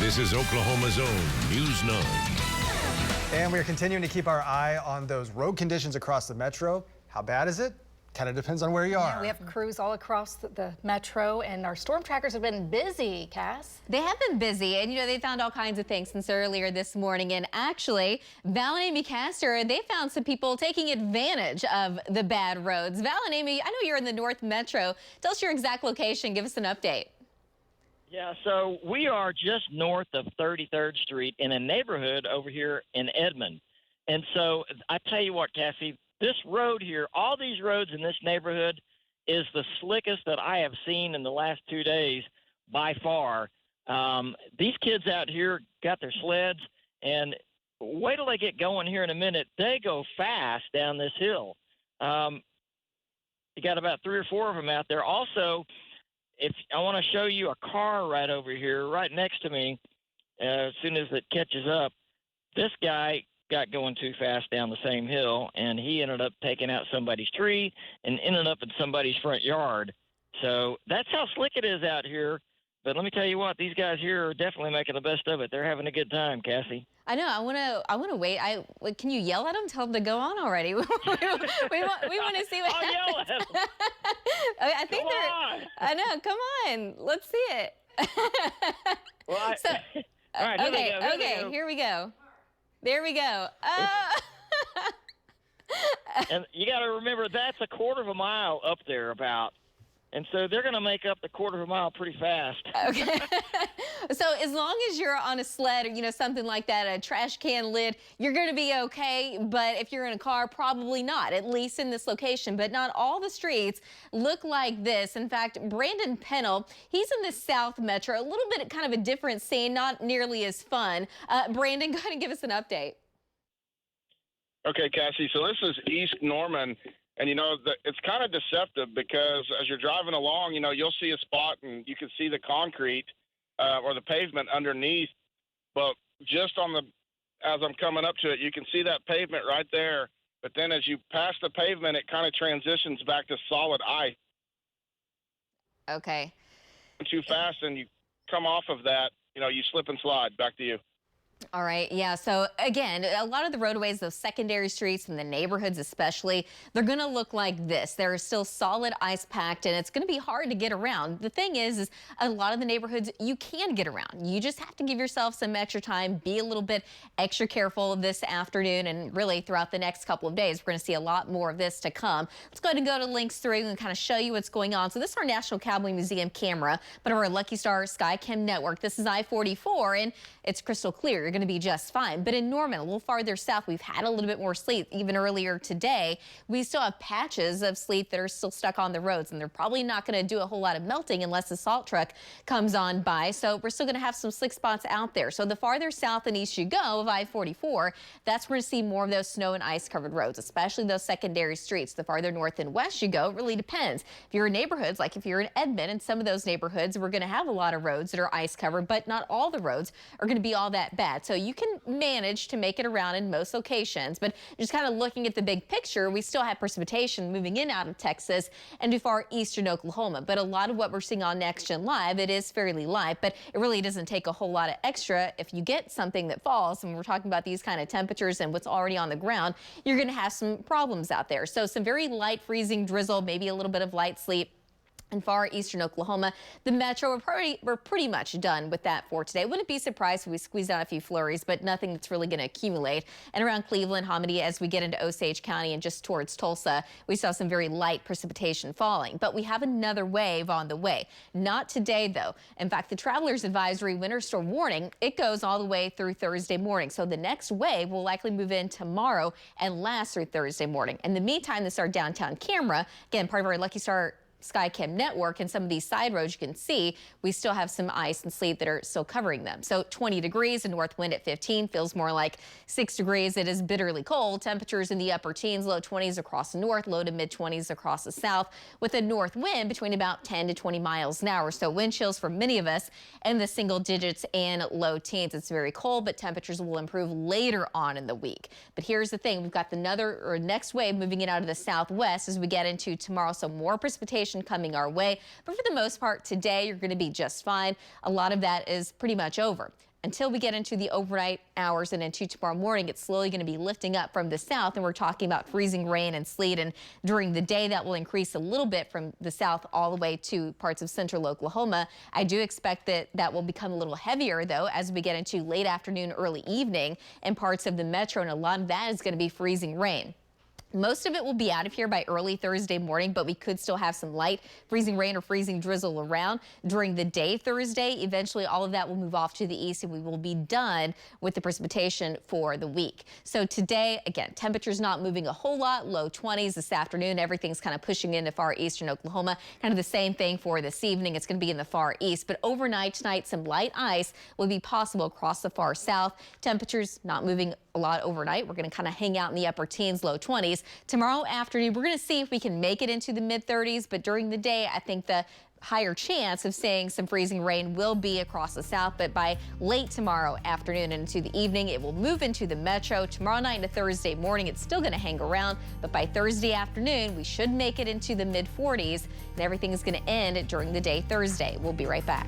This is Oklahoma's own News 9. And we're continuing to keep our eye on those road conditions across the metro. How bad is it? Kind of depends on where you are. Yeah, we have crews all across the metro, and our storm trackers have been busy, Cass. They have been busy, and they found all kinds of things since earlier this morning. And actually, Val and Amy Castor, they found some people taking advantage of the bad roads. Val and Amy, I know you're in the North Metro. Tell us your exact location. Give us an update. Yeah, so we are just north of 33rd Street in a neighborhood over here in Edmond. And so I tell you what, Cassie, this road here, all these roads in this neighborhood is the slickest that I have seen in the last 2 days by far. These kids out here got their sleds, and wait till they get going here in a minute. They go fast down this hill. You got about 3 or 4 of them out there. Also, if I want to show you a car right over here, right next to me, as soon as it catches up, this guy got going too fast down the same hill, and he ended up taking out somebody's tree and ended up in somebody's front yard. So that's how slick it is out here. But let me tell you what, these guys here are definitely making the best of it. They're having a good time, Cassie. I know. I want to wait. Can you yell at them? Tell them to go on already. we want to see what happens. I'll yell at them. I think I know. Come on. Let's see it. Well, all right. Here we go. There we go. And you got to remember, that's a quarter of a mile up there about. And so they're going to make up the quarter of a mile pretty fast. Okay. So as long as you're on a sled or, something like that, a trash can lid, you're going to be okay. But if you're in a car, probably not, at least in this location. But not all the streets look like this. In fact, Brandon Pennell, he's in the South Metro, a little bit kind of a different scene, not nearly as fun. Brandon, go ahead and give us an update. Okay, Cassie, so this is East Norman. And, it's kind of deceptive because as you're driving along, you'll see a spot and you can see the concrete or the pavement underneath. But just as I'm coming up to it, you can see that pavement right there. But then as you pass the pavement, it kind of transitions back to solid ice. Okay. Too fast and you come off of that, you slip and slide. Back to you. All right. Yeah. So again, a lot of the roadways, those secondary streets and the neighborhoods especially, they're going to look like this. They're still solid ice packed, and it's going to be hard to get around. The thing is a lot of the neighborhoods you can get around. You just have to give yourself some extra time, be a little bit extra careful this afternoon, and really throughout the next couple of days. We're going to see a lot more of this to come. Let's go ahead and go to links 3 and kind of show you what's going on. So this is our National Cowboy Museum camera, but our Lucky Star Skycam network. This is I-44, and it's crystal clear. You're going to be just fine. But in Norman, a little farther south, we've had a little bit more sleet. Even earlier today, we still have patches of sleet that are still stuck on the roads, and they're probably not going to do a whole lot of melting unless the salt truck comes on by. So we're still going to have some slick spots out there. So the farther south and east you go of I-44, that's where you see more of those snow and ice covered roads, especially those secondary streets. The farther north and west you go, it really depends. If you're in neighborhoods, like if you're in Edmond, and some of those neighborhoods, we're going to have a lot of roads that are ice covered, but not all the roads are going to be all that bad. So you can manage to make it around in most locations, but just kind of looking at the big picture, we still have precipitation moving in out of Texas and to far eastern Oklahoma. But a lot of what we're seeing on Next Gen Live, it is fairly light, but it really doesn't take a whole lot of extra. If you get something that falls, and we're talking about these kind of temperatures and what's already on the ground, you're going to have some problems out there. So some very light freezing drizzle, maybe a little bit of light sleet. In far eastern Oklahoma, the metro, we're pretty much done with that for today. Wouldn't be surprised if we squeeze out a few flurries, but nothing that's really going to accumulate. And around Cleveland, Hominy, as we get into Osage County and just towards Tulsa, we saw some very light precipitation falling. But we have another wave on the way. Not today, though. In fact, the Traveler's Advisory winter storm warning, it goes all the way through Thursday morning. So the next wave will likely move in tomorrow and last through Thursday morning. In the meantime, this is our downtown camera. Again, part of our Lucky Star Skycam network, and some of these side roads you can see, we still have some ice and sleet that are still covering them. So 20 degrees, a north wind at 15, feels more like 6 degrees. It is bitterly cold. Temperatures in the upper teens, low 20s across the north, low to mid 20s across the south, with a north wind between about 10 to 20 miles an hour. So wind chills for many of us in the single digits and low teens. It's very cold, but temperatures will improve later on in the week. But here's the thing. We've got the next wave moving in out of the southwest as we get into tomorrow. So more precipitation coming our way. But for the most part today, you're going to be just fine. A lot of that is pretty much over. until we get into the overnight hours and into tomorrow morning, it's slowly going to be lifting up from the south, and we're talking about freezing rain and sleet. And during the day, that will increase a little bit from the south all the way to parts of central Oklahoma. I do expect that will become a little heavier, though, as we get into late afternoon, early evening in parts of the metro, and a lot of that is going to be freezing rain. Most of it will be out of here by early Thursday morning, but we could still have some light freezing rain or freezing drizzle around during the day Thursday. Eventually, all of that will move off to the east, and we will be done with the precipitation for the week. So today, again, temperatures not moving a whole lot, low 20s this afternoon. Everything's kind of pushing into far eastern Oklahoma. Kind of the same thing for this evening. It's going to be in the far east, but overnight tonight, some light ice will be possible across the far south. Temperatures not moving a lot overnight. We're going to kind of hang out in the upper teens, low 20s. Tomorrow afternoon, we're going to see if we can make it into the mid 30s, but during the day, I think the higher chance of seeing some freezing rain will be across the south, but by late tomorrow afternoon and into the evening, it will move into the metro. Tomorrow night into Thursday morning, it's still going to hang around, but by Thursday afternoon, we should make it into the mid 40s, and everything is going to end during the day Thursday. We'll be right back.